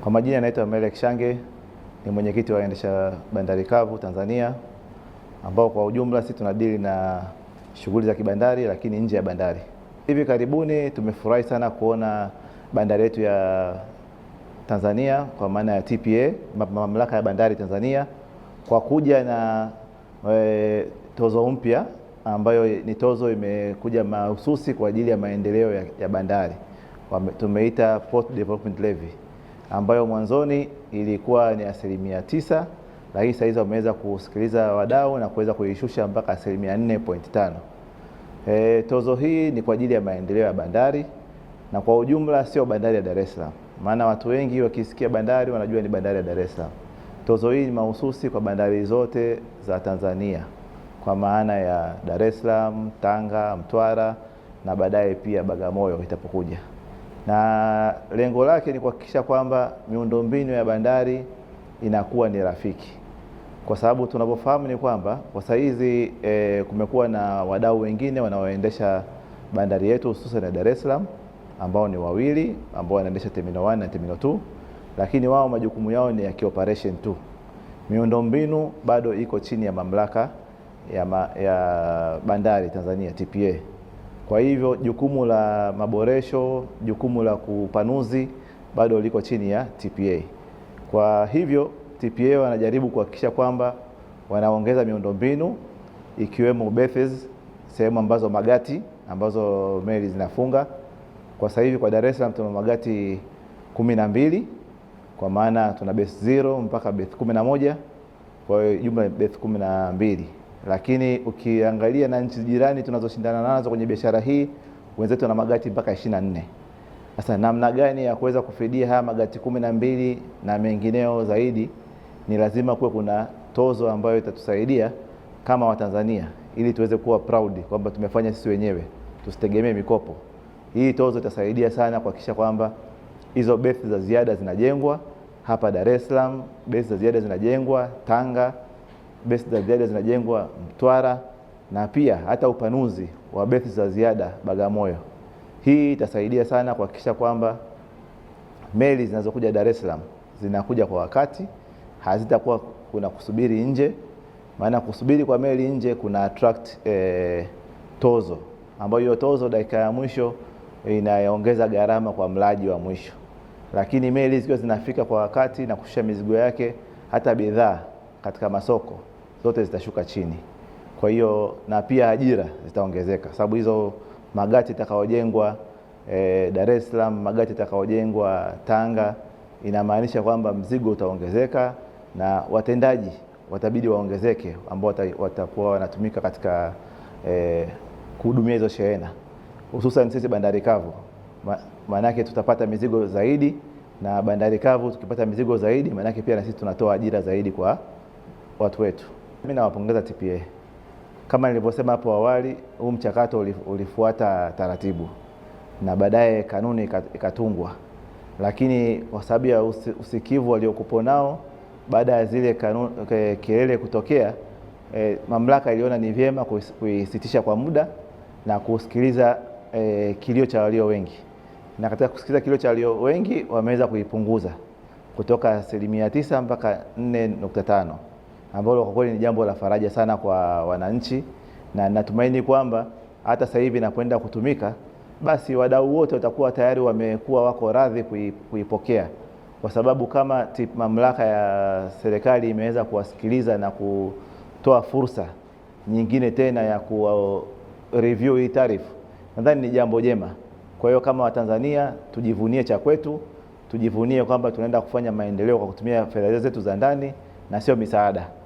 Kwa majina naitwa Melek Shange, ni mwenyekiti wa waendesha bandari kavu Tanzania, ambao kwa ujumla sisi tunadili na shughuli za kibandari lakini nje ya bandari. Hivi karibuni tumefurahi sana kuona bandari yetu ya Tanzania kwa maana ya TPA, mamlaka ya bandari Tanzania, kwa kuja na tozo mpya ambayo ni tozo imekuja mahususi kwa ajili ya maendeleo ya bandari. Tumeita Port Development Levy, ambayo mwanzoni ilikuwa ni 9%, lakini sasa hizi wameweza kusikiliza wadau na kuweza kuishusha mpaka 4.5%. Tozo hii ni kwa ajili ya maendeleo ya bandari na kwa ujumla sio bandari ya Dar es Salaam. Maana watu wengi wakisikia bandari wanajua ni bandari ya Dar es Salaam. Tozo hii ni mahususi kwa bandari zote za Tanzania, kwa maana ya Dar es Salaam, Tanga, Mtwara na baadaye pia Bagamoyo itapokuja. Na lengo lake ni kuhakikisha kwamba miundombinu ya bandari inakuwa ni rafiki. Kwa sababu tunapofahamu ni kwamba kwa sasa hizi kumekuwa na wadau wengine wanaoendesha bandari yetu hususan ya Dar es Salaam, ambao ni wawili ambao wanaendesha Terminal 1 na Terminal 2, lakini wao majukumu yao ni ya operation tu. Miundombinu bado iko chini ya mamlaka ya bandari Tanzania TPA. Kwa hivyo jukumu la maboresho, jukumu la kupanuzi bado liko chini ya TPA. Kwa hivyo TPA wanajaribu kuhakikisha kwamba wanaongeza miundombinu ikiwemo berths, sehemu ambazo magati ambazo meli zinafunga. Kwa sasa hivi kwa Dar es Salaam tuna magati 12, kwa maana tuna berth 0 mpaka berth 11, kwa hiyo jumla berth 12. Lakini ukiangalia na nchi jirani tunazoshindana nazo kwenye biashara hii, wenzetu wana magati mpaka 24. Sasa namna gani ya kuweza kufidia haya magati 12 na mengineo zaidi? Ni lazima kuwe kuna tozo ambayo itatusaidia kama Watanzania ili tuweze kuwa proud kwamba tumefanya sisi wenyewe, tusitegemee mikopo. Hii tozo itasaidia sana kuhakikisha kwamba hizo berth za ziada zinajengwa hapa Dar es Salaam, berth za ziada zinajengwa Tanga, berth za ziada zinajengwa Mtwara, na pia hata upanuzi wa berth za ziada Bagamoyo. Hii itasaidia sana kuhakikisha kwamba meli zinazokuja Dar es Salaam zinakuja kwa wakati, hazitakuwa kuna kusubiri nje. Maana kusubiri kwa meli nje kuna attract tozo, ambayo hiyo tozo dakika ya mwisho inaongeza gharama kwa mlaji wa mwisho. Lakini meli zikiwa zinafika kwa wakati na kushusha mizigo yake, hata bidhaa katika masoko zote zitashuka chini. Kwa hiyo na pia ajira zitaongezeka, sababu hizo magati itakaojengwa Dar es Salaam, magati itakaojengwa Tanga, inamaanisha kwamba mzigo utaongezeka na watendaji watabidi waongezeke, ambao watakuwa wanatumika katika kuhudumia hizo shehena, hususan sisi bandari kavu. Maana yake tutapata mizigo zaidi, na bandari kavu tukipata mizigo zaidi, maana yake pia na sisi tunatoa ajira zaidi kwa watu wetu. Mimi nawapongeza TPA. Kama nilivyosema hapo awali, huu mchakato ulifuata taratibu na baadaye kanuni ikatungwa, lakini kwa sababu ya usikivu waliokupo nao baada ya zile kelele kutokea, mamlaka iliona ni vyema kuisitisha kwa muda na kusikiliza kilio cha walio wengi. Na katika kusikiliza kilio cha walio wengi wameweza kuipunguza kutoka 9% mpaka 4.5, ambalo kwa kweli ni jambo la faraja sana kwa wananchi, na natumaini kwamba hata sasa hivi inapoenda kutumika, basi wadau wote watakuwa tayari wamekuwa wako radhi kuipokea, kwa sababu kama mamlaka ya serikali imeweza kuwasikiliza na kutoa fursa nyingine tena ya review hii taarifa, nadhani ni jambo jema. Kwa hiyo kama Watanzania tujivunie cha kwetu, tujivunie kwamba tunaenda kufanya maendeleo kwa kutumia fedha zetu za ndani na sio misaada.